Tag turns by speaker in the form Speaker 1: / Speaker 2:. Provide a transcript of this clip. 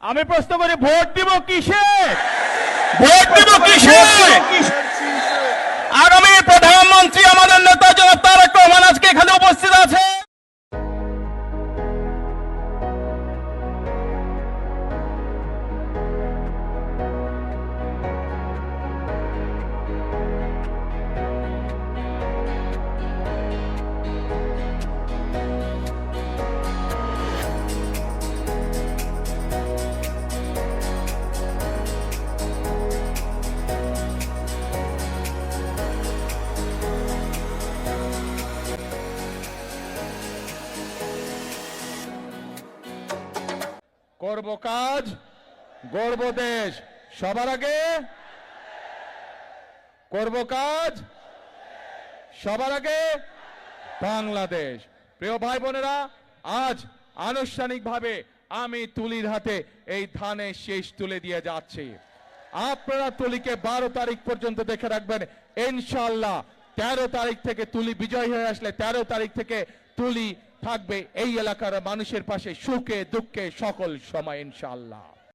Speaker 1: আমি প্রশ্ন করি, ভোট দিব কিসে?
Speaker 2: ভোট দিব কিসে? আগামী প্রধানমন্ত্রী আমাদের নেতা জনাব তারেক রহমান আজকে এখানে উপস্থিত আছে।
Speaker 1: করব কাজ, গড়ব দেশ। সবার আগে করব কাজ, সবার আগে বাংলাদেশ। প্রিয় ভাই বোনেরা, আজ আনুষ্ঠানিকভাবে আমি তুলির হাতে এই ধানের শীষ তুলে দিয়ে যাচ্ছি। আপনারা তুলিকে 12 তারিখ পর্যন্ত দেখে রাখবেন। ইনশাআল্লাহ 13 তারিখ থেকে তুলি বিজয় হয়ে আসলে 13 তারিখ থেকে তুলি থাকবে এই এলাকার মানুষের পাশে, সুখে দুঃখে সকল সময় ইনশাআল্লাহ।